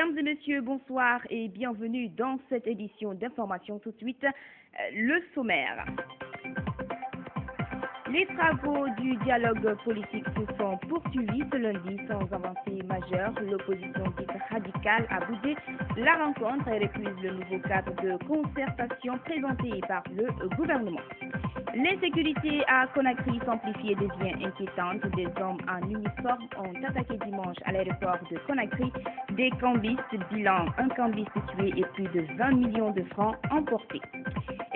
Mesdames et messieurs, bonsoir et bienvenue dans cette édition d'information. Tout de suite, le sommaire. Les travaux du dialogue politique se sont poursuivis ce lundi sans avancée majeure. L'opposition dite radicale a boudé la rencontre et refuse le nouveau cadre de concertation présenté par le gouvernement. L'insécurité à Conakry s'amplifie et devient inquiétante. Des hommes en uniforme ont attaqué dimanche à l'aéroport de Conakry des cambistes. Bilan, un cambiste tué et plus de 20 millions de francs emportés.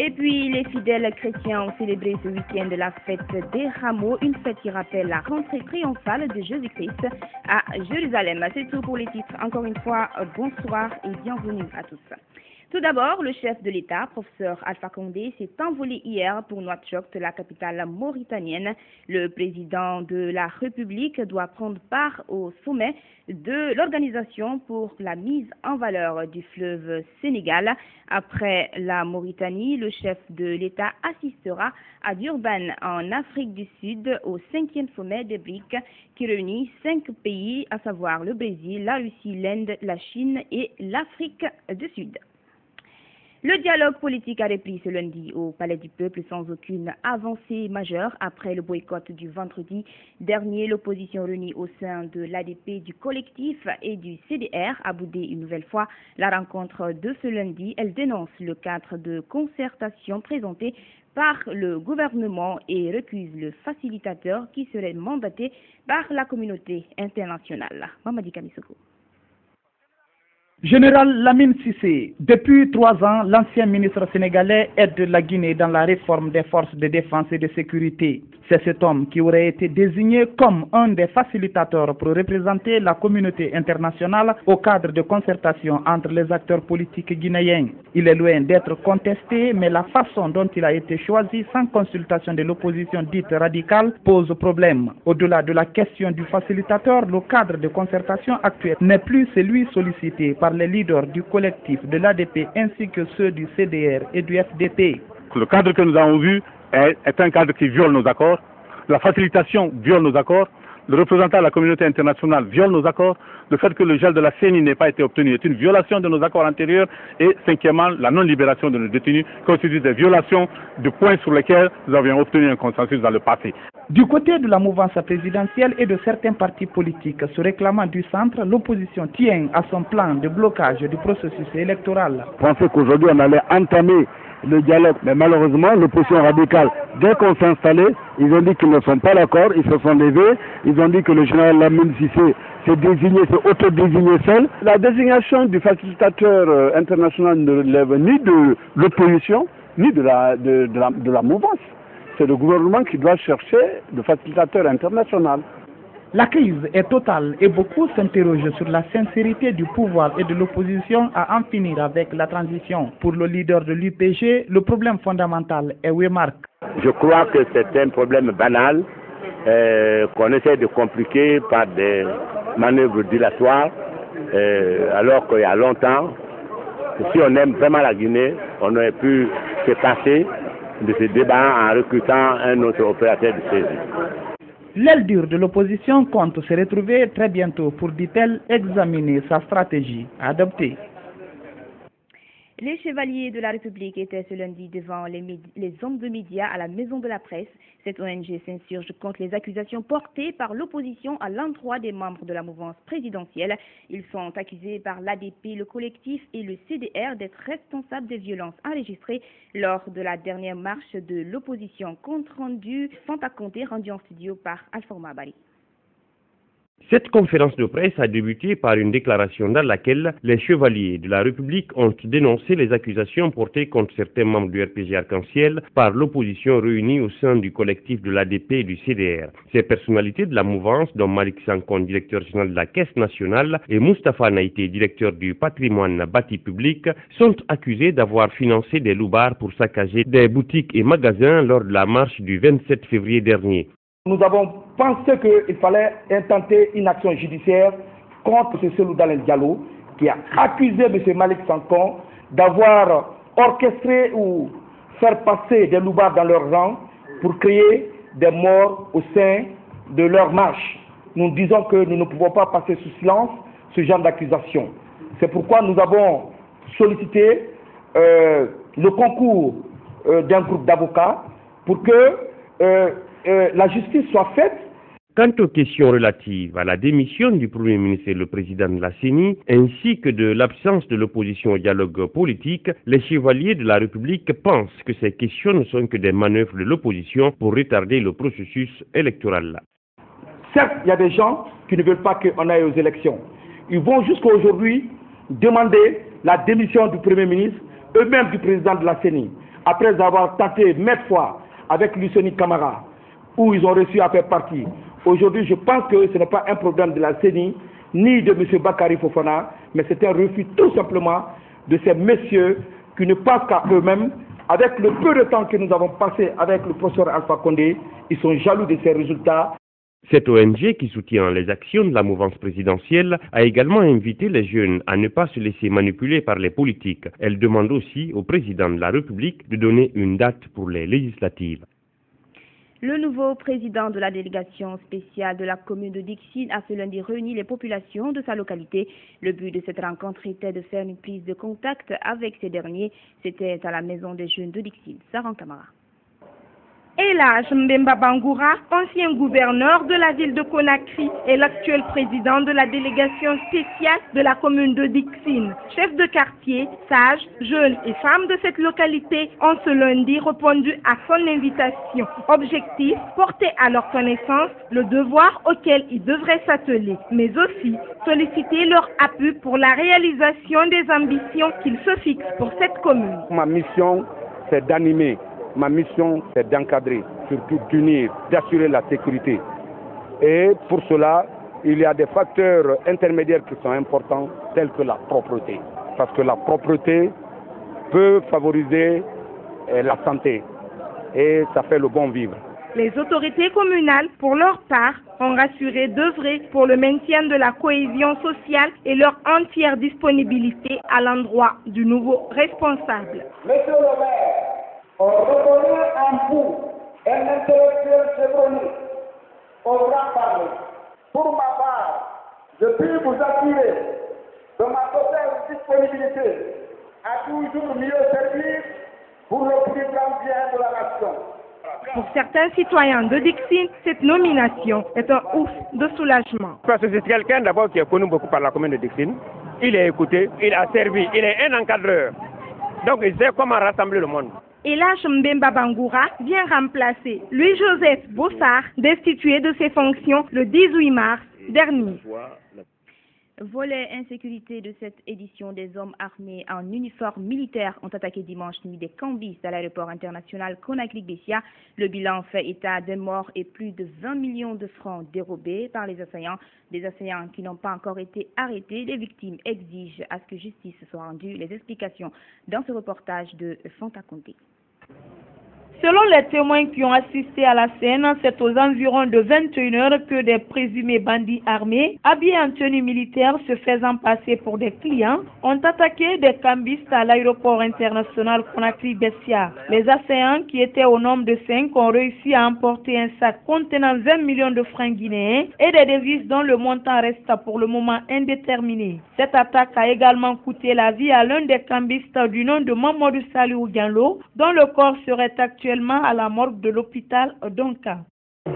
Et puis, les fidèles chrétiens ont célébré ce week-end la fête des Rameaux, une fête qui rappelle la rentrée triomphale de Jésus-Christ à Jérusalem. C'est tout pour les titres. Encore une fois, bonsoir et bienvenue à tous. Tout d'abord, le chef de l'État, professeur Alpha Condé, s'est envolé hier pour Nouakchott, la capitale mauritanienne. Le président de la République doit prendre part au sommet de l'Organisation pour la mise en valeur du fleuve Sénégal. Après la Mauritanie, le chef de l'État assistera à Durban, en Afrique du Sud, au 5e sommet des BRICS qui réunit 5 pays, à savoir le Brésil, la Russie, l'Inde, la Chine et l'Afrique du Sud. Le dialogue politique a repris ce lundi au Palais du Peuple sans aucune avancée majeure. Après le boycott du vendredi dernier, l'opposition réunie au sein de l'ADP, du collectif et du CDR a boudé une nouvelle fois la rencontre de ce lundi. Elle dénonce le cadre de concertation présenté par le gouvernement et recuse le facilitateur qui serait mandaté par la communauté internationale. Mamadi Kamisoko. Général Lamine Cissé, depuis 3 ans, l'ancien ministre sénégalais aide la Guinée dans la réforme des forces de défense et de sécurité. C'est cet homme qui aurait été désigné comme un des facilitateurs pour représenter la communauté internationale au cadre de concertation entre les acteurs politiques guinéens. Il est loin d'être contesté, mais la façon dont il a été choisi sans consultation de l'opposition dite radicale pose problème. Au-delà de la question du facilitateur, le cadre de concertation actuel n'est plus celui sollicité par les leaders du collectif de l'ADP ainsi que ceux du CDR et du FDP. Le cadre que nous avons vu est un cadre qui viole nos accords. La facilitation viole nos accords. Le représentant de la communauté internationale viole nos accords. Le fait que le gel de la CENI n'ait pas été obtenu est une violation de nos accords antérieurs. Et cinquièmement, la non-libération de nos détenus constitue des violations de points sur lesquels nous avions obtenu un consensus dans le passé. Du côté de la mouvance présidentielle et de certains partis politiques se réclamant du centre, l'opposition tient à son plan de blocage du processus électoral. Je pensais qu'aujourd'hui on allait entamer le dialogue, mais malheureusement l'opposition radicale, dès qu'on s'est installé, ils ont dit qu'ils ne sont pas d'accord, ils se sont levés, ils ont dit que le général Lamine Cissé s'est désigné, s'est auto-désigné seul. La désignation du facilitateur international ne relève ni de l'opposition, ni de la mouvance. C'est le gouvernement qui doit chercher le facilitateur international. La crise est totale et beaucoup s'interrogent sur la sincérité du pouvoir et de l'opposition à en finir avec la transition. Pour le leader de l'UPG, le problème fondamental est Wemark. Je crois que c'est un problème banal qu'on essaie de compliquer par des manœuvres dilatoires alors qu'il y a longtemps, si on aime vraiment la Guinée, on aurait pu se passer de ce débat en recrutant un autre opérateur de saisie. L'aile dure de l'opposition compte se retrouver très bientôt pour, dit-elle, examiner sa stratégie à adopter. Les chevaliers de la République étaient ce lundi devant les hommes de médias à la Maison de la Presse. Cette ONG s'insurge contre les accusations portées par l'opposition à l'endroit des membres de la mouvance présidentielle. Ils sont accusés par l'ADP, le collectif et le CDR d'être responsables des violences enregistrées lors de la dernière marche de l'opposition. Compte rendu sans à compter rendu en studio par Alforma Bari. Cette conférence de presse a débuté par une déclaration dans laquelle les chevaliers de la République ont dénoncé les accusations portées contre certains membres du RPG Arc-en-Ciel par l'opposition réunie au sein du collectif de l'ADP et du CDR. Ces personnalités de la mouvance, dont Malik Sankon, directeur général de la Caisse nationale, et Moustapha Naïté, directeur du patrimoine bâti public, sont accusés d'avoir financé des loubards pour saccager des boutiques et magasins lors de la marche du 27 février dernier. Nous avons pensé qu'il fallait intenter une action judiciaire contre M. Seloudalen Diallo, qui a accusé M. Malik Sankon d'avoir orchestré ou faire passer des loubards dans leur rang pour créer des morts au sein de leur marche. Nous disons que nous ne pouvons pas passer sous silence ce genre d'accusation. C'est pourquoi nous avons sollicité le concours d'un groupe d'avocats pour que la justice soit faite. Quant aux questions relatives à la démission du Premier ministre et le président de la CENI, ainsi que de l'absence de l'opposition au dialogue politique, les chevaliers de la République pensent que ces questions ne sont que des manœuvres de l'opposition pour retarder le processus électoral. Certes, il y a des gens qui ne veulent pas qu'on aille aux élections. Ils vont jusqu'à aujourd'hui demander la démission du Premier ministre, eux-mêmes du président de la CENI, après avoir tenté maintes fois avec Luceni Camara, où ils ont réussi à faire partie. Aujourd'hui, je pense que ce n'est pas un problème de la CENI, ni de M. Bakary Fofana, mais c'est un refus tout simplement de ces messieurs qui ne pensent qu'à eux-mêmes. Avec le peu de temps que nous avons passé avec le professeur Alpha Condé, ils sont jaloux de ces résultats. Cette ONG qui soutient les actions de la mouvance présidentielle a également invité les jeunes à ne pas se laisser manipuler par les politiques. Elle demande aussi au président de la République de donner une date pour les législatives. Le nouveau président de la délégation spéciale de la commune de Dixine a ce lundi réuni les populations de sa localité. Le but de cette rencontre était de faire une prise de contact avec ces derniers. C'était à la maison des jeunes de Dixine. Sarah Camara. Elhadj Mbemba Bangoura, ancien gouverneur de la ville de Conakry et l'actuel président de la délégation spéciale de la commune de Dixine. Chefs de quartier, sages, jeunes et femmes de cette localité ont ce lundi répondu à son invitation. Objectif, porter à leur connaissance le devoir auquel ils devraient s'atteler, mais aussi solliciter leur appui pour la réalisation des ambitions qu'ils se fixent pour cette commune. Ma mission, c'est d'animer. Ma mission, c'est d'encadrer, surtout d'unir, d'assurer la sécurité. Et pour cela, il y a des facteurs intermédiaires qui sont importants, tels que la propreté. Parce que la propreté peut favoriser la santé et ça fait le bon vivre. Les autorités communales, pour leur part, ont rassuré d'œuvrer pour le maintien de la cohésion sociale et leur entière disponibilité à l'endroit du nouveau responsable. Monsieur le maire, on reconnaît en vous un intellectuel chevronné, osera parler. Pour ma part, je puis vous assurer de ma totale disponibilité à toujours mieux servir pour le plus grand bien de la nation. Pour certains citoyens de Dixine, cette nomination est un ouf de soulagement. Parce que c'est quelqu'un d'abord qui est connu beaucoup par la commune de Dixine. Il est écouté, il a servi, il est un encadreur. Donc il sait comment rassembler le monde. Elhadj Mbemba Bangoura vient remplacer Louis-Joseph Bossard, destitué de ses fonctions le 18 mars dernier. Volet insécurité de cette édition, des hommes armés en uniforme militaire ont attaqué dimanche nuit des cambistes à l'aéroport international Conakry-Bessia. Le bilan fait état de morts et plus de 20 millions de francs dérobés par les assaillants. Des assaillants qui n'ont pas encore été arrêtés. Les victimes exigent à ce que justice soit rendue. Les explications dans ce reportage de Fanta Conté. Selon les témoins qui ont assisté à la scène, c'est aux environs de 21h que des présumés bandits armés, habillés en tenue militaire se faisant passer pour des clients, ont attaqué des cambistes à l'aéroport international Conakry-Bessia. Les assaillants, qui étaient au nombre de 5, ont réussi à emporter un sac contenant 20 millions de francs guinéens et des devises dont le montant reste pour le moment indéterminé. Cette attaque a également coûté la vie à l'un des cambistes du nom de Mamadou Saliou Diallo, dont le corps serait actuellement à la morgue de l'hôpital Donka.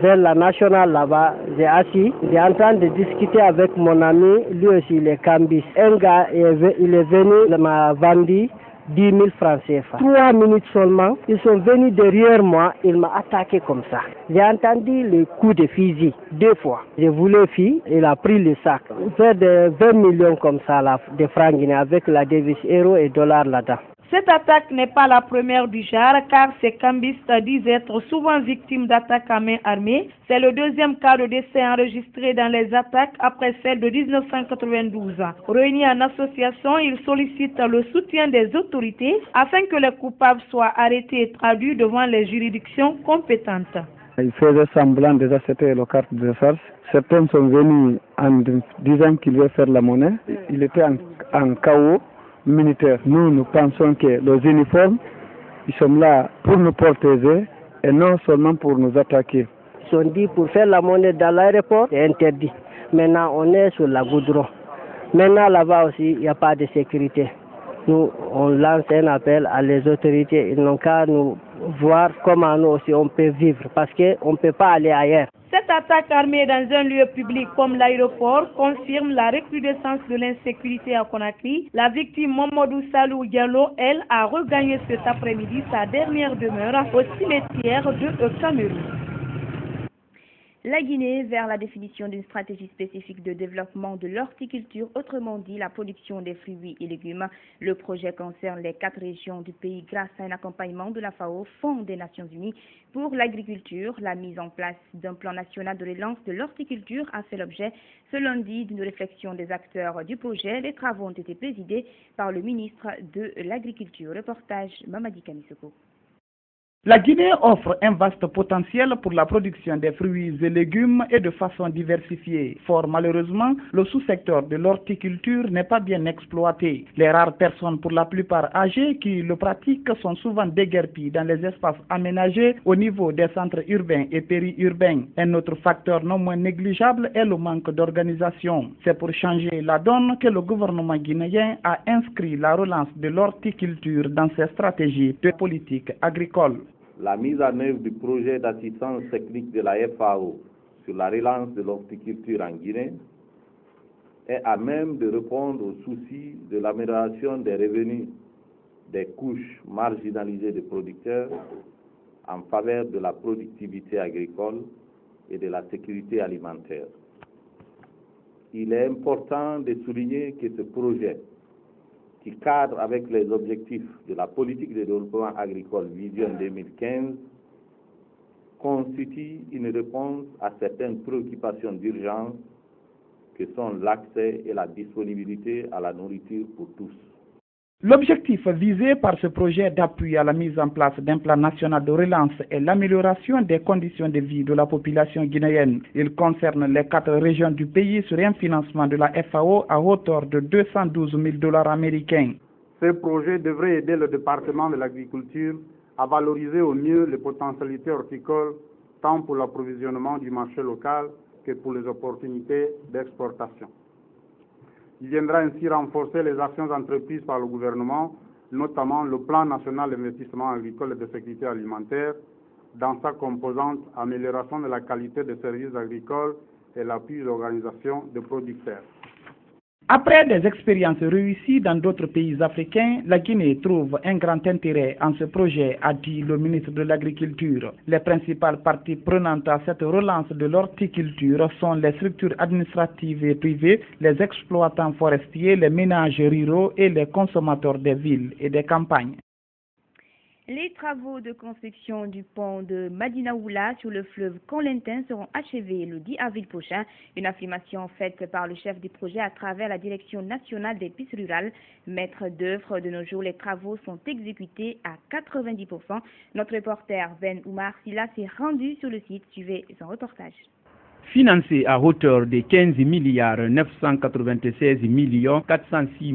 Vers la nationale là-bas, j'ai assis, j'ai en train de discuter avec mon ami, lui aussi il est cambiste. Un gars, il est venu, il m'a vendu 10 000 francs CFA. 3 minutes seulement, ils sont venus derrière moi, il m'a attaqué comme ça. J'ai entendu le coup de fusil 2 fois. Je voulais fuir, il a pris le sac. Vers de 20 millions comme ça, là, de francs guinéens avec la devise euro et dollar là-dedans. Cette attaque n'est pas la première du genre car ces cambistes disent être souvent victimes d'attaques à main armée. C'est le deuxième cas de décès enregistré dans les attaques après celle de 1992. Réunis en association, ils sollicitent le soutien des autorités afin que les coupables soient arrêtés et traduits devant les juridictions compétentes. Il faisait semblant déjà c'était le carte de charge. Certains sont venus en disant qu'ils veulent faire la monnaie. Il était en chaos militaire. Nous pensons que les uniformes, ils sont là pour nous protéger et non seulement pour nous attaquer. Ils ont dit pour faire la monnaie dans l'aéroport, c'est interdit. Maintenant, on est sur la goudron. Maintenant, là-bas aussi, il n'y a pas de sécurité. Nous, on lance un appel à les autorités. Ils n'ont qu'à nous voir comment nous aussi on peut vivre parce qu'on ne peut pas aller ailleurs. Cette attaque armée dans un lieu public comme l'aéroport confirme la recrudescence de l'insécurité à Conakry. La victime Mamadou Salou Diallo, elle, a regagné cet après-midi sa dernière demeure au cimetière de Cameroun. La Guinée vers la définition d'une stratégie spécifique de développement de l'horticulture, autrement dit la production des fruits et légumes. Le projet concerne les 4 régions du pays grâce à un accompagnement de la FAO, Fonds des Nations Unies pour l'agriculture. La mise en place d'un plan national de relance de l'horticulture a fait l'objet ce lundi d'une réflexion des acteurs du projet. Les travaux ont été présidés par le ministre de l'Agriculture. Reportage Mamadi Kamisoko. La Guinée offre un vaste potentiel pour la production des fruits et légumes et de façon diversifiée. Fort malheureusement, le sous-secteur de l'horticulture n'est pas bien exploité. Les rares personnes, pour la plupart âgées, qui le pratiquent sont souvent déguerpies dans les espaces aménagés au niveau des centres urbains et périurbains. Un autre facteur non moins négligeable est le manque d'organisation. C'est pour changer la donne que le gouvernement guinéen a inscrit la relance de l'horticulture dans ses stratégies de politique agricole. La mise en œuvre du projet d'assistance technique de la FAO sur la relance de l'horticulture en Guinée est à même de répondre aux soucis de l'amélioration des revenus des couches marginalisées de producteurs en faveur de la productivité agricole et de la sécurité alimentaire. Il est important de souligner que ce projet, qui cadre avec les objectifs de la politique de développement agricole Vision 2015, constitue une réponse à certaines préoccupations d'urgence que sont l'accès et la disponibilité à la nourriture pour tous. L'objectif visé par ce projet d'appui à la mise en place d'un plan national de relance est l'amélioration des conditions de vie de la population guinéenne. Il concerne les 4 régions du pays sur un financement de la FAO à hauteur de $212 000 américains. Ce projet devrait aider le département de l'agriculture à valoriser au mieux les potentialités horticoles, tant pour l'approvisionnement du marché local que pour les opportunités d'exportation. Il viendra ainsi renforcer les actions entreprises par le gouvernement, notamment le plan national d'investissement agricole et de sécurité alimentaire, dans sa composante amélioration de la qualité des services agricoles et l'appui aux organisations de producteurs. Après des expériences réussies dans d'autres pays africains, la Guinée trouve un grand intérêt en ce projet, a dit le ministre de l'Agriculture. Les principales parties prenantes à cette relance de l'horticulture sont les structures administratives et privées, les exploitants forestiers, les ménages ruraux et les consommateurs des villes et des campagnes. Les travaux de construction du pont de Madinaoula sur le fleuve Colentin seront achevés le 10 avril prochain. Une affirmation faite par le chef du projet à travers la Direction nationale des pistes rurales. Maître d'œuvre de nos jours, les travaux sont exécutés à 90%. Notre reporter Ben Oumar Silla s'est rendu sur le site. Suivez son reportage. Financé à hauteur de 15 996 406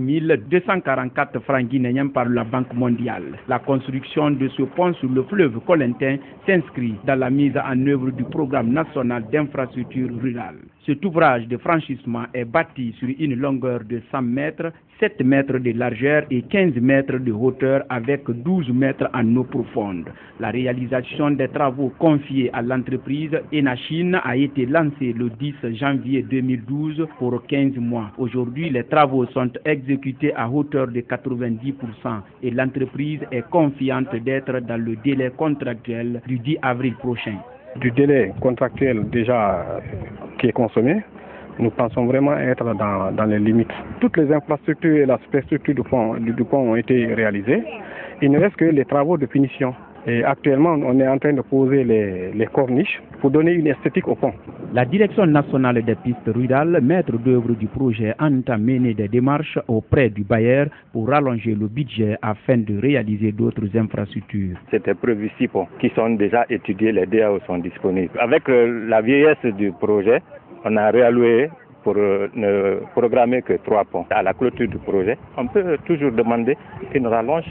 244 francs guinéens par la Banque mondiale. La construction de ce pont sur le fleuve Colentin s'inscrit dans la mise en œuvre du programme national d'infrastructure rurale. Cet ouvrage de franchissement est bâti sur une longueur de 100 mètres, 7 mètres de largeur et 15 mètres de hauteur avec 12 mètres en eau profonde. La réalisation des travaux confiés à l'entreprise Enachine a été lancée le 10 janvier 2012 pour 15 mois. Aujourd'hui, les travaux sont exécutés à hauteur de 90% et l'entreprise est confiante d'être dans le délai contractuel du 10 avril prochain. Du délai contractuel déjà qui est consommé, nous pensons vraiment être dans les limites. Toutes les infrastructures et la superstructure du pont ont été réalisées. Il ne reste que les travaux de finition. Et actuellement, on est en train de poser les corniches pour donner une esthétique au pont. La Direction nationale des pistes rurales, maître d'œuvre du projet, entend mener des démarches auprès du bailleur pour rallonger le budget afin de réaliser d'autres infrastructures. C'était prévu 6 ponts qui sont déjà étudiés, les DAO sont disponibles. Avec la vieillesse du projet, on a réalloué pour ne programmer que 3 ponts. À la clôture du projet, on peut toujours demander une rallonge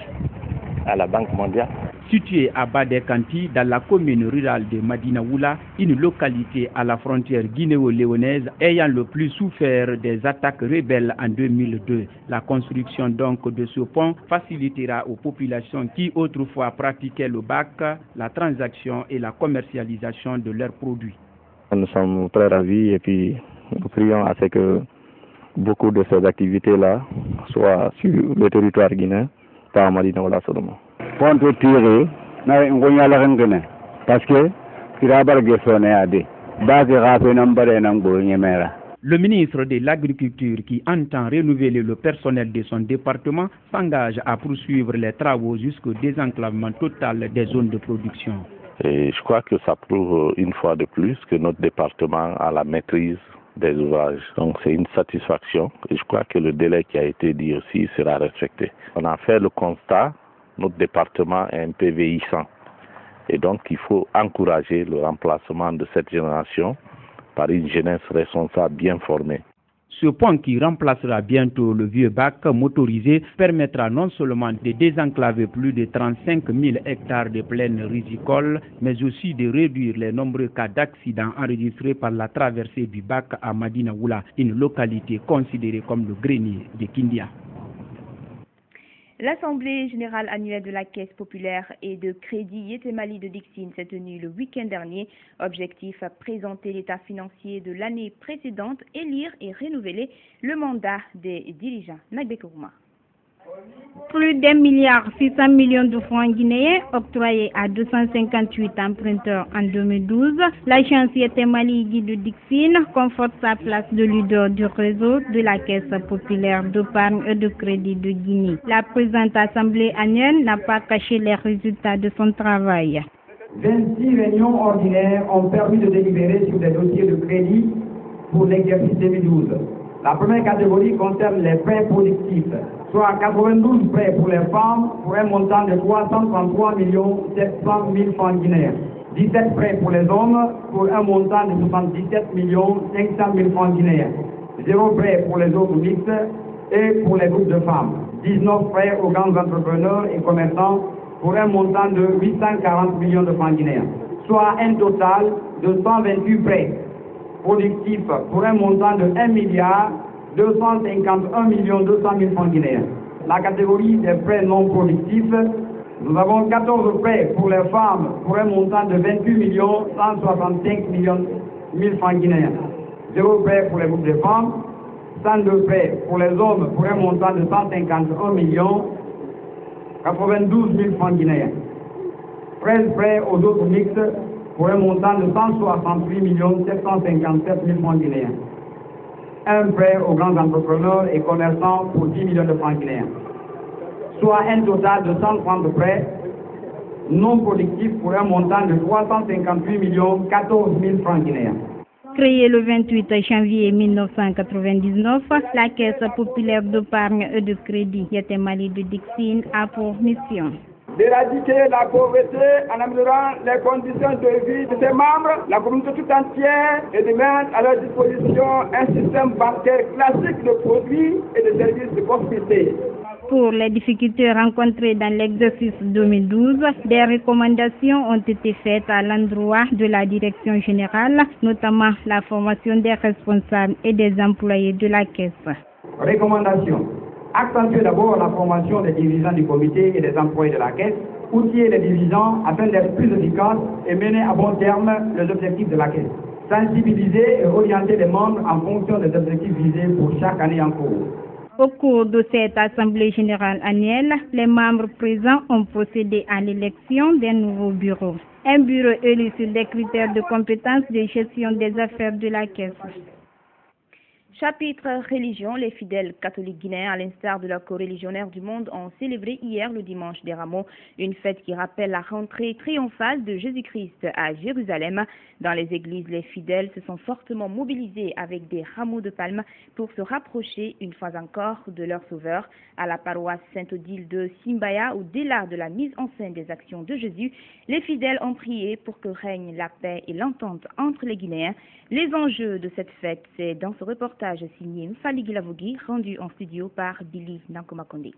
à la Banque mondiale. Située à Badekanti, dans la commune rurale de Madinaoula, une localité à la frontière guinéo-léonaise ayant le plus souffert des attaques rebelles en 2002. La construction donc de ce pont facilitera aux populations qui autrefois pratiquaient le bac, la transaction et la commercialisation de leurs produits. Nous sommes très ravis et puis nous prions à ce que beaucoup de ces activités-là soient sur le territoire guinéen, pas à Madinaoula seulement. Contre-tirer, parce que le ministre de l'Agriculture, qui entend renouveler le personnel de son département, s'engage à poursuivre les travaux jusqu'au désenclavement total des zones de production. Et je crois que ça prouve une fois de plus que notre département a la maîtrise des ouvrages. Donc c'est une satisfaction et je crois que le délai qui a été dit aussi sera respecté. On a fait le constat, notre département est un peu vieillissant. Et donc il faut encourager le remplacement de cette génération par une jeunesse responsable bien formée. Ce pont qui remplacera bientôt le vieux bac motorisé permettra non seulement de désenclaver plus de 35 000 hectares de plaines rizicoles, mais aussi de réduire les nombreux cas d'accidents enregistrés par la traversée du bac à Madinaoula, une localité considérée comme le grenier de Kindia. L'Assemblée générale annuelle de la Caisse populaire et de crédit Yetemali de Dixine s'est tenue le week-end dernier. Objectif, présenter l'état financier de l'année précédente, élire et renouveler le mandat des dirigeants. Nagbekouma. Plus d'1,6 milliard de francs guinéens octroyés à 258 emprunteurs en 2012. L'agence Yetemali de Dixine conforte sa place de leader du réseau de la Caisse populaire d'épargne et de crédit de Guinée. La présente assemblée annuelle n'a pas caché les résultats de son travail. 26 réunions ordinaires ont permis de délibérer sur des dossiers de crédit pour l'exercice 2012. La première catégorie concerne les prêts productifs, soit 92 prêts pour les femmes pour un montant de 333 700 000 francs guinéens. 17 prêts pour les hommes pour un montant de 77 500 000 francs guinéens. 0 prêts pour les autres mixtes et pour les groupes de femmes. 19 prêts aux grands entrepreneurs et commerçants pour un montant de 840 millions de francs guinéens. Soit un total de 128 prêts productifs pour un montant de 1 milliard 251 200 000 francs guinéens. La catégorie des prêts non productifs, nous avons 14 prêts pour les femmes pour un montant de 28 165 000 francs guinéens. 0 prêts pour les groupes de femmes, 102 prêts pour les hommes pour un montant de 151 92 000 francs guinéens. 13 prêts aux autres mixtes pour un montant de 168 757 000 francs guinéens. Un prêt aux grands entrepreneurs et commerçants pour 10 millions de francs guinéens. Soit un total de 130 prêts non productifs pour un montant de 358 14 000 francs guinéens. Créée le 28 janvier 1999, la Caisse populaire d'épargne et de crédit Yetemali de Dixine a pour mission d'éradiquer la pauvreté en améliorant les conditions de vie de ses membres, la communauté tout entière, et de mettre à leur disposition un système bancaire classique de produits et de services de prospérité. Pour les difficultés rencontrées dans l'exercice 2012, des recommandations ont été faites à l'endroit de la direction générale, notamment la formation des responsables et des employés de la Caisse. Recommandations. Accentuer d'abord la formation des dirigeants du comité et des employés de la Caisse, outiller les dirigeants afin d'être plus efficaces et mener à bon terme les objectifs de la Caisse. Sensibiliser et orienter les membres en fonction des objectifs visés pour chaque année en cours. Au cours de cette Assemblée générale annuelle, les membres présents ont procédé à l'élection d'un nouveau bureau. Un bureau élu sur des critères de compétence de gestion des affaires de la Caisse. Chapitre religion, les fidèles catholiques guinéens, à l'instar de leurs coreligionnaires du monde, ont célébré hier le dimanche des Rameaux, une fête qui rappelle la rentrée triomphale de Jésus-Christ à Jérusalem. Dans les églises, les fidèles se sont fortement mobilisés avec des rameaux de palme pour se rapprocher une fois encore de leur Sauveur. À la paroisse Sainte-Odile de Simbaya, au-delà de la mise en scène des actions de Jésus, les fidèles ont prié pour que règne la paix et l'entente entre les Guinéens. Les enjeux de cette fête, c'est dans ce reportage signé Mfali Gilavogui, rendu en studio par Billy Nankomakonde.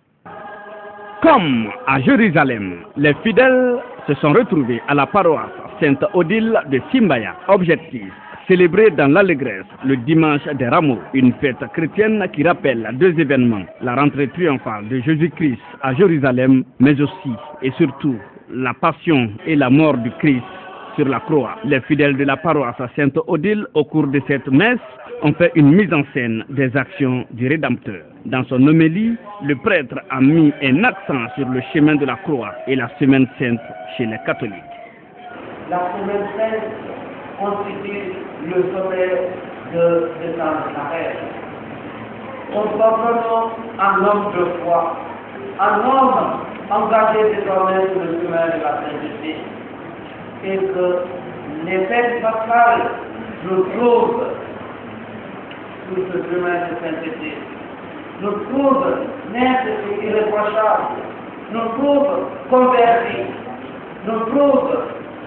Comme à Jérusalem, les fidèles se sont retrouvés à la paroisse Sainte-Odile de Simbaya. Objectif: célébrer dans l'allégresse le dimanche des Rameaux, une fête chrétienne qui rappelle deux événements: la rentrée triomphale de Jésus-Christ à Jérusalem, mais aussi et surtout la passion et la mort du Christ sur la croix. Les fidèles de la paroisse Sainte-Odile, au cours de cette messe, ont fait une mise en scène des actions du Rédempteur. Dans son homélie, le prêtre a mis un accent sur le chemin de la croix et la semaine sainte chez les catholiques. La semaine sainte constitue le sommet de Nazareth. Transformons en homme de foi, en homme engagé désormais sur le chemin de la sainteté, et que les fêtes pascales nous trouvent sur ce chemin de sainteté, nous trouvent nets et irréprochables, nous trouvent convertis, nous trouvent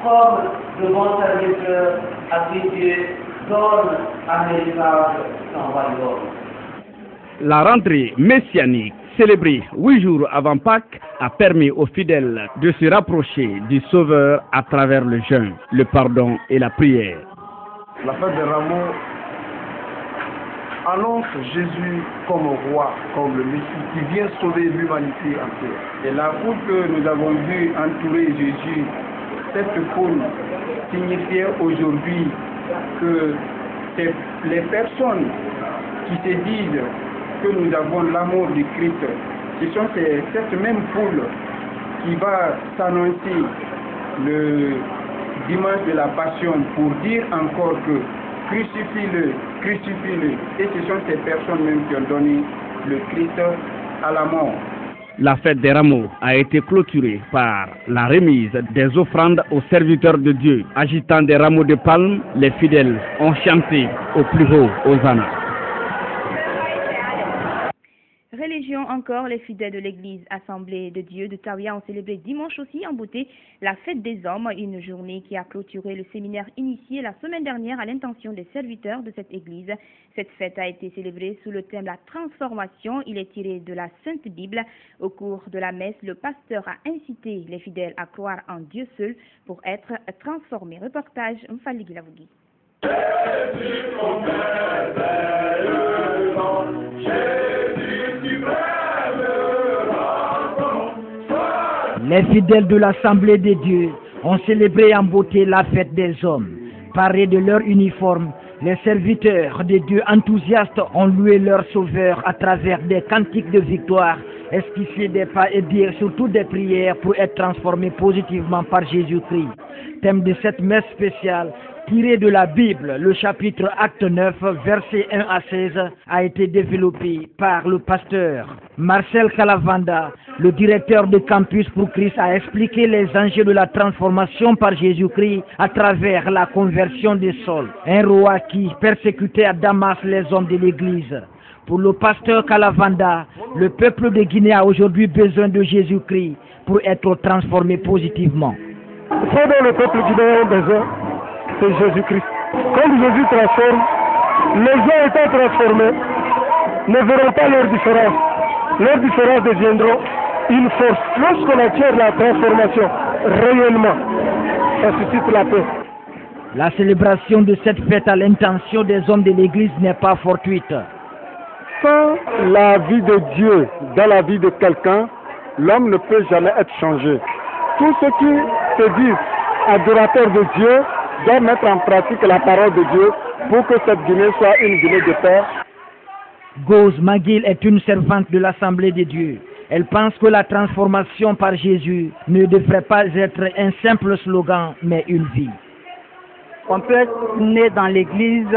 comme de bons serviteurs à qui Dieu donne un héritage son royaume. La rentrée messianique, célébrée 8 jours avant Pâques, a permis aux fidèles de se rapprocher du Sauveur à travers le jeûne, le pardon et la prière. La fête des Rameaux annonce Jésus comme roi, comme le Messie qui vient sauver l'humanité entière. Et la foule que nous avons vue entourer Jésus, cette foule signifiait aujourd'hui que les personnes qui se disent que nous avons l'amour du Christ, ce sont cette même foule qui va s'annoncer le dimanche de la Passion pour dire encore que crucifie-le, crucifie-le. Et ce sont ces personnes même qui ont donné le Christ à la mort. La fête des Rameaux a été clôturée par la remise des offrandes aux serviteurs de Dieu. Agitant des rameaux de palme, les fidèles ont chanté au plus haut Hosanna. Religion encore, les fidèles de l'église Assemblée de Dieu de Taouia ont célébré dimanche aussi en beauté la fête des hommes, une journée qui a clôturé le séminaire initié la semaine dernière à l'intention des serviteurs de cette église. Cette fête a été célébrée sous le thème la transformation. Il est tiré de la Sainte Bible. Au cours de la messe, le pasteur a incité les fidèles à croire en Dieu seul pour être transformés. Reportage Mfali Gilavougi. Les fidèles de l'Assemblée des dieux ont célébré en beauté la fête des hommes. Parés de leur uniforme, les serviteurs des dieux enthousiastes ont loué leur sauveur à travers des cantiques de victoire, esquissé des pas et dire surtout des prières pour être transformés positivement par Jésus-Christ. Thème de cette messe spéciale, tiré de la Bible, le chapitre Acte 9, versets 1 à 16, a été développé par le pasteur Marcel Calavanda. Le directeur de Campus pour Christ a expliqué les enjeux de la transformation par Jésus-Christ à travers la conversion des Sauls, un roi qui persécutait à Damas les hommes de l'Église. Pour le pasteur Calavanda, le peuple de Guinée a aujourd'hui besoin de Jésus-Christ pour être transformé positivement. Ce dont le peuple guinéen a besoin, c'est Jésus-Christ. Quand Jésus transforme, les gens étant transformés ne verront pas leur différence. Leur différence deviendront une force. Lorsqu'on attire la transformation réellement, ça suscite la paix. La célébration de cette fête à l'intention des hommes de l'Église n'est pas fortuite. Sans la vie de Dieu dans la vie de quelqu'un, l'homme ne peut jamais être changé. Tous ceux qui se disent adorateurs de Dieu doivent mettre en pratique la parole de Dieu pour que cette Guinée soit une Guinée de paix. Gose Maguil est une servante de l'Assemblée de Dieu. Elle pense que la transformation par Jésus ne devrait pas être un simple slogan, mais une vie. On peut être né dans l'église,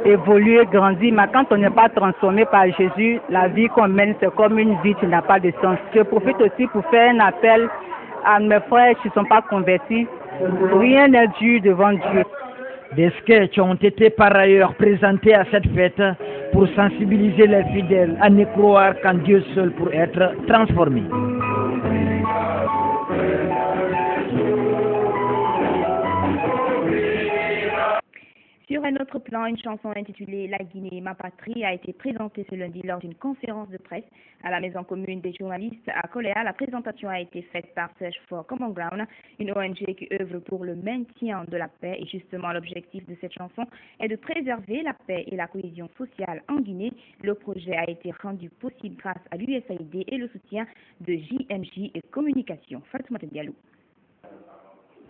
évoluer, grandir, mais quand on n'est pas transformé par Jésus, la vie qu'on mène, c'est comme une vie qui n'a pas de sens. Je profite aussi pour faire un appel à mes frères qui ne sont pas convertis. Rien n'est dur devant Dieu. Des sketchs ont été par ailleurs présentés à cette fête pour sensibiliser les fidèles à ne croire qu'en Dieu seul pour être transformés. Sur Sur un autre plan, une chanson intitulée La Guinée, ma patrie a été présentée ce lundi lors d'une conférence de presse à la maison commune des journalistes à Koléa. La présentation a été faite par Search for Common Ground, une ONG qui œuvre pour le maintien de la paix. Et justement, l'objectif de cette chanson est de préserver la paix et la cohésion sociale en Guinée. Le projet a été rendu possible grâce à l'USAID et le soutien de JMJ et Communication. Fatoumata Diallo.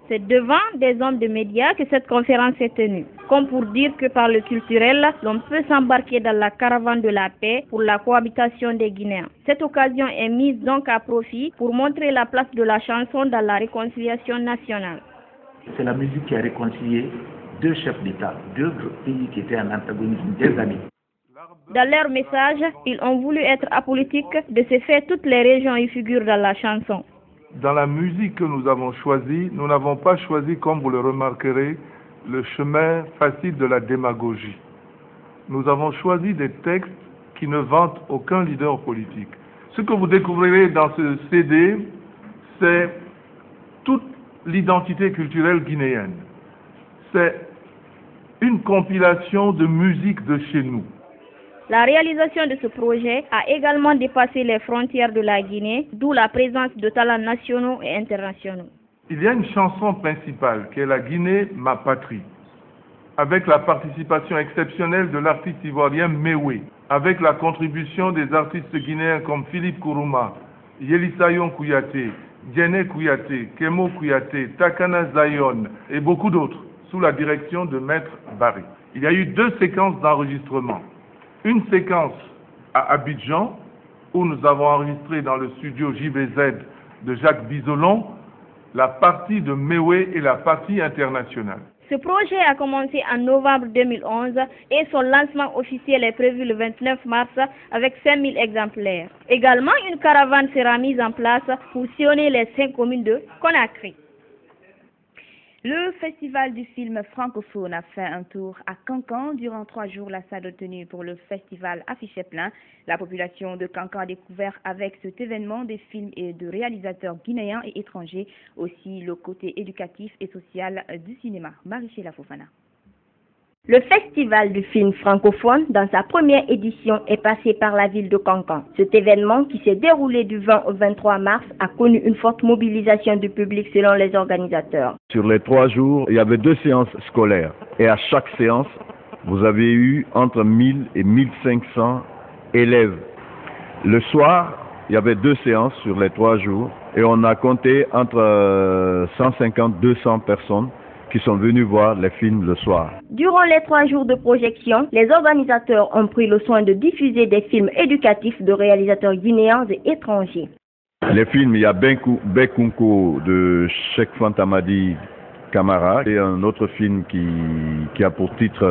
C'est devant des hommes de médias que cette conférence est tenue, comme pour dire que par le culturel, l'on peut s'embarquer dans la caravane de la paix pour la cohabitation des Guinéens. Cette occasion est mise donc à profit pour montrer la place de la chanson dans la réconciliation nationale. C'est la musique qui a réconcilié deux chefs d'État, deux pays qui étaient en antagonisme des années. Dans leur message, ils ont voulu être apolitiques. De ce fait, toutes les régions y figurent dans la chanson. Dans la musique que nous avons choisie, nous n'avons pas choisi, comme vous le remarquerez, le chemin facile de la démagogie. Nous avons choisi des textes qui ne vantent aucun leader politique. Ce que vous découvrirez dans ce CD, c'est toute l'identité culturelle guinéenne. C'est une compilation de musique de chez nous. La réalisation de ce projet a également dépassé les frontières de la Guinée, d'où la présence de talents nationaux et internationaux. Il y a une chanson principale qui est La Guinée, ma patrie, avec la participation exceptionnelle de l'artiste ivoirien Mewé, avec la contribution des artistes guinéens comme Philippe Kourouma, Yelisayon Kouyaté, Diéné Kouyaté, Kemo Kouyaté, Takana Zayon et beaucoup d'autres, sous la direction de Maître Barry. Il y a eu 2 séquences d'enregistrement. Une séquence à Abidjan, où nous avons enregistré dans le studio JVZ de Jacques Bisolon, la partie de Mewé et la partie internationale. Ce projet a commencé en novembre 2011 et son lancement officiel est prévu le 29 mars avec 5000 exemplaires. Également, une caravane sera mise en place pour sillonner les 5 communes de Conakry. Le festival du film francophone a fait un tour à Cancan. Durant 3 jours, la salle de tenue pour le festival affichait plein. La population de Cancan a découvert avec cet événement des films et de réalisateurs guinéens et étrangers, aussi le côté éducatif et social du cinéma. Marie-Chéla Fofana. Le festival du film francophone, dans sa première édition, est passé par la ville de Cancan. Cet événement, qui s'est déroulé du 20 au 23 mars, a connu une forte mobilisation du public selon les organisateurs. Sur les 3 jours, il y avait 2 séances scolaires. Et à chaque séance, vous avez eu entre 1000 et 1500 élèves. Le soir, il y avait 2 séances sur les 3 jours. Et on a compté entre 150 et 200 personnes qui sont venus voir les films le soir. Durant les 3 jours de projection, les organisateurs ont pris le soin de diffuser des films éducatifs de réalisateurs guinéens et étrangers. Les films, il y a Bekunko de Cheikh Fantamadi Camara et un autre film qui a pour titre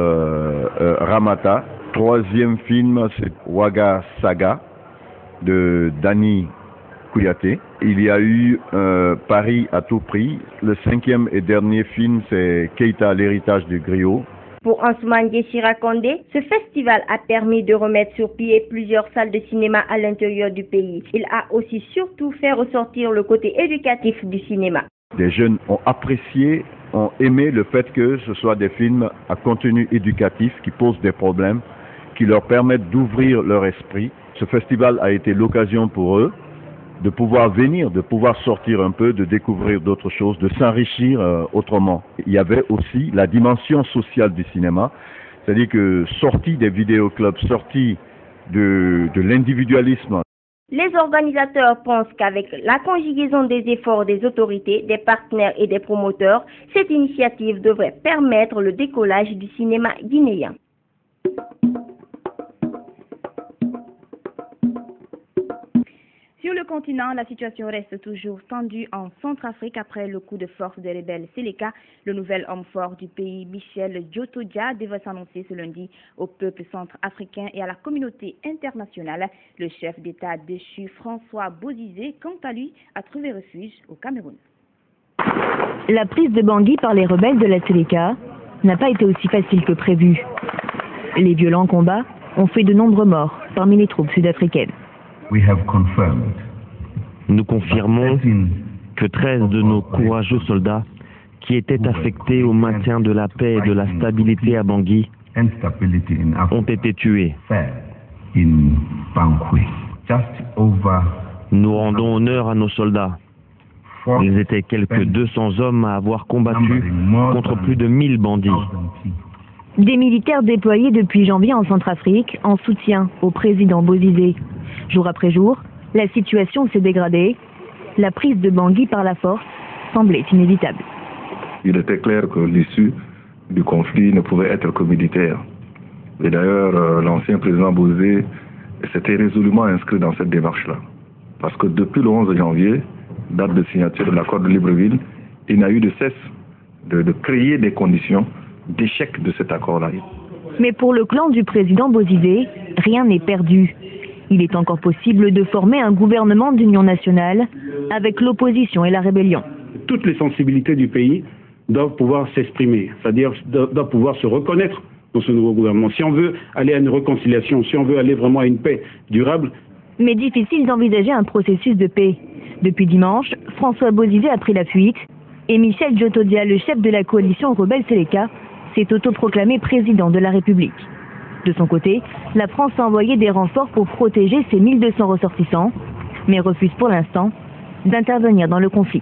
Ramata. 3e film, c'est Ouaga Saga de Dani Kouyaté. Il y a eu Paris à tout prix. Le 5e et dernier film, c'est Keita, l'héritage du griot. Pour Ansoumane Chirakonde, ce festival a permis de remettre sur pied plusieurs salles de cinéma à l'intérieur du pays. Il a aussi surtout fait ressortir le côté éducatif du cinéma. Les jeunes ont apprécié, ont aimé le fait que ce soit des films à contenu éducatif qui posent des problèmes, qui leur permettent d'ouvrir leur esprit. Ce festival a été l'occasion pour eux de pouvoir venir, de pouvoir sortir un peu, de découvrir d'autres choses, de s'enrichir autrement. Il y avait aussi la dimension sociale du cinéma, c'est-à-dire que sorti des vidéoclubs, sorti de l'individualisme. Les organisateurs pensent qu'avec la conjugaison des efforts des autorités, des partenaires et des promoteurs, cette initiative devrait permettre le décollage du cinéma guinéen. Sur le continent, la situation reste toujours tendue en Centrafrique après le coup de force des rebelles Séléka. Le nouvel homme fort du pays, Michel Djotodia, devrait s'annoncer ce lundi au peuple centrafricain et à la communauté internationale. Le chef d'État déchu François Bozizé, quant à lui, a trouvé refuge au Cameroun. La prise de Bangui par les rebelles de la Séléka n'a pas été aussi facile que prévu. Les violents combats ont fait de nombreux morts parmi les troupes sud-africaines. Nous confirmons que 13 de nos courageux soldats qui étaient affectés au maintien de la paix et de la stabilité à Bangui ont été tués. Nous rendons honneur à nos soldats. Ils étaient quelques 200 hommes à avoir combattu contre plus de 1000 bandits. Des militaires déployés depuis janvier en Centrafrique en soutien au président Bozizé. Jour après jour, la situation s'est dégradée. La prise de Bangui par la force semblait inévitable. Il était clair que l'issue du conflit ne pouvait être que militaire. Et d'ailleurs, l'ancien président Bozizé s'était résolument inscrit dans cette démarche-là. Parce que depuis le 11 janvier, date de signature de l'accord de Libreville, il n'a eu de cesse de créer des conditions d'échec de cet accord-là. Mais pour le clan du président Bozizé, rien n'est perdu. Il est encore possible de former un gouvernement d'union nationale avec l'opposition et la rébellion. Toutes les sensibilités du pays doivent pouvoir s'exprimer, c'est-à-dire doivent pouvoir se reconnaître dans ce nouveau gouvernement. Si on veut aller à une réconciliation, si on veut aller vraiment à une paix durable. Mais difficile d'envisager un processus de paix. Depuis dimanche, François Bozizé a pris la fuite et Michel Djotodia, le chef de la coalition rebelle Seleka, s'est autoproclamé président de la République. De son côté, la France a envoyé des renforts pour protéger ses 1200 ressortissants, mais refuse pour l'instant d'intervenir dans le conflit.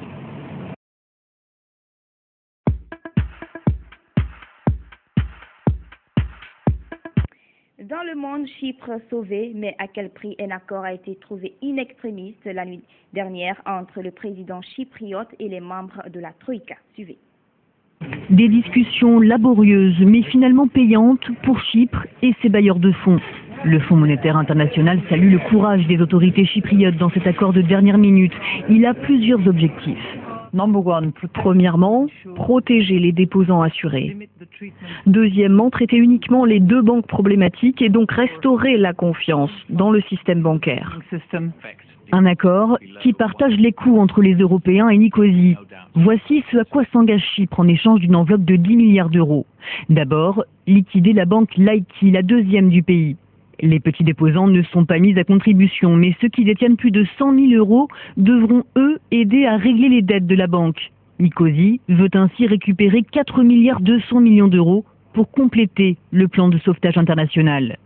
Dans le monde, Chypre sauvé, mais à quel prix? Un accord a été trouvé in extremis la nuit dernière entre le président chypriote et les membres de la Troïka. Suivez. Des discussions laborieuses, mais finalement payantes pour Chypre et ses bailleurs de fonds. Le Fonds monétaire international salue le courage des autorités chypriotes dans cet accord de dernière minute. Il a plusieurs objectifs. Premièrement, protéger les déposants assurés. Deuxièmement, traiter uniquement les deux banques problématiques et donc restaurer la confiance dans le système bancaire. Un accord qui partage les coûts entre les Européens et Nicosie. Voici ce à quoi s'engage Chypre en échange d'une enveloppe de 10 milliards d'euros. D'abord, liquider la banque Laiki, la deuxième du pays. Les petits déposants ne sont pas mis à contribution, mais ceux qui détiennent plus de 100 000 euros devront, eux, aider à régler les dettes de la banque. Nicosie veut ainsi récupérer 4 milliards 200 millions d'euros pour compléter le plan de sauvetage international.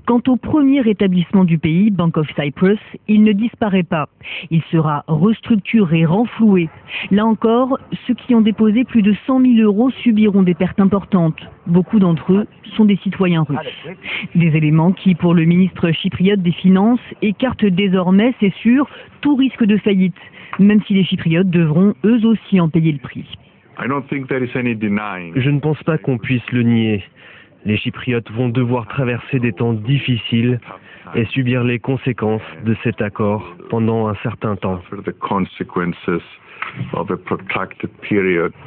Quant au premier établissement du pays, Bank of Cyprus, il ne disparaît pas. Il sera restructuré, renfloué. Là encore, ceux qui ont déposé plus de 100 000 euros subiront des pertes importantes. Beaucoup d'entre eux sont des citoyens russes. Des éléments qui, pour le ministre chypriote des Finances, écartent désormais, c'est sûr, tout risque de faillite, même si les Chypriotes devront eux aussi en payer le prix. Je ne pense pas qu'on puisse le nier. Les Chypriotes vont devoir traverser des temps difficiles et subir les conséquences de cet accord pendant un certain temps.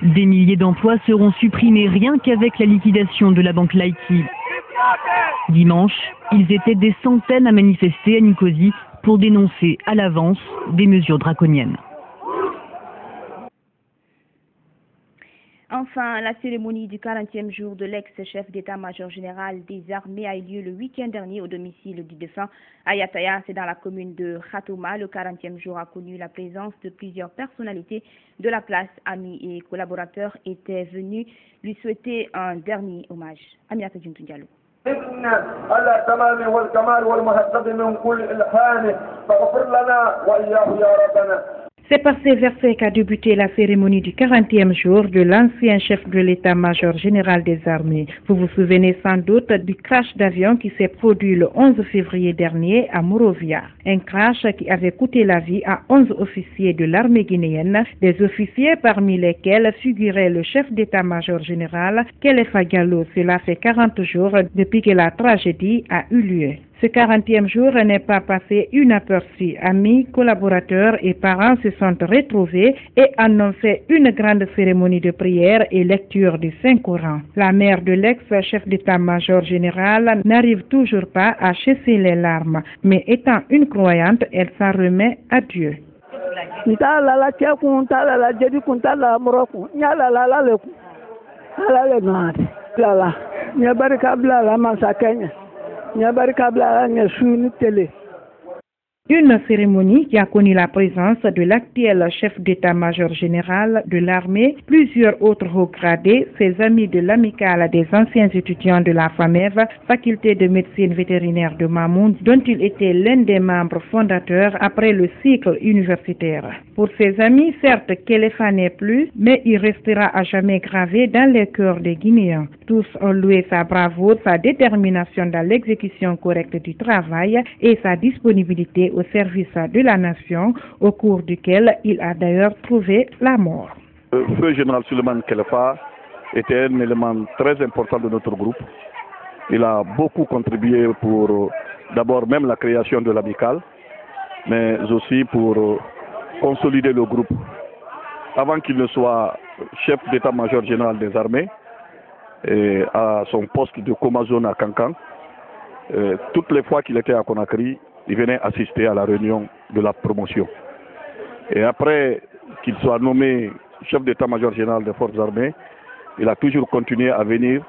Des milliers d'emplois seront supprimés rien qu'avec la liquidation de la banque Laiki. Dimanche, ils étaient des centaines à manifester à Nicosie pour dénoncer à l'avance des mesures draconiennes. Enfin, la cérémonie du 40e jour de l'ex-chef d'état-major général des armées a eu lieu le week-end dernier au domicile du défunt Ayataya. C'est dans la commune de Khatouma. Le 40e jour a connu la présence de plusieurs personnalités de la place. Amis et collaborateurs étaient venus lui souhaiter un dernier hommage. Aminata Djuntou Diallo. C'est par ces versets qu'a débuté la cérémonie du 40e jour de l'ancien chef de l'état-major général des armées. Vous vous souvenez sans doute du crash d'avion qui s'est produit le 11 février dernier à Morovia. Un crash qui avait coûté la vie à 11 officiers de l'armée guinéenne, des officiers parmi lesquels figurait le chef d'état-major général Kelefa Diallo. Cela fait 40 jours depuis que la tragédie a eu lieu. Ce 40e jour n'est pas passé inaperçu. Amis, collaborateurs et parents se sont retrouvés et en ont fait une grande cérémonie de prière et lecture du Saint-Coran. La mère de l'ex-chef d'état-major général n'arrive toujours pas à chasser les larmes, mais étant une croyante, elle s'en remet à Dieu. Une cérémonie qui a connu la présence de l'actuel chef d'état-major général de l'armée, plusieurs autres hauts gradés, ses amis de l'amicale des anciens étudiants de la FAMEV, faculté de médecine vétérinaire de Mamoun, dont il était l'un des membres fondateurs après le cycle universitaire. Pour ses amis, certes, Kéléfa n'est plus, mais il restera à jamais gravé dans les cœurs des Guinéens. Tous ont loué sa bravoure, sa détermination dans l'exécution correcte du travail et sa disponibilité au service de la nation, au cours duquel il a d'ailleurs trouvé la mort. Le feu général Souleymane Kéléfa était un élément très important de notre groupe. Il a beaucoup contribué pour d'abord même la création de l'amicale, mais aussi pour consolider le groupe. Avant qu'il ne soit chef d'état-major général des armées, et à son poste de Comazone à Kankan, toutes les fois qu'il était à Conakry, il venait assister à la réunion de la promotion. Et après qu'il soit nommé chef d'état-major général des forces armées, il a toujours continué à venir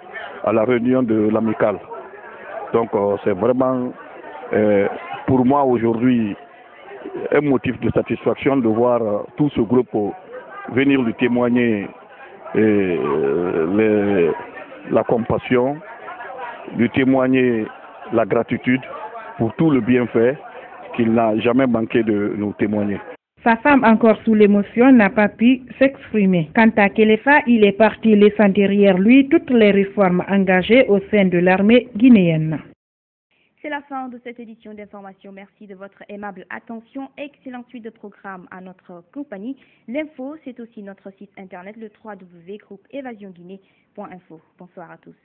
à la réunion de l'amicale. Donc c'est vraiment pour moi aujourd'hui un motif de satisfaction de voir tout ce groupe venir lui témoigner la compassion, lui témoigner la gratitude pour tout le bienfait qu'il n'a jamais manqué de nous témoigner. Sa femme, encore sous l'émotion, n'a pas pu s'exprimer. Quant à Kéléfa, il est parti laissant derrière lui toutes les réformes engagées au sein de l'armée guinéenne. C'est la fin de cette édition d'information. Merci de votre aimable attention. Excellente suite de programmes à notre compagnie. L'info, c'est aussi notre site internet, le www.groupeevasionguinée.info. Bonsoir à tous.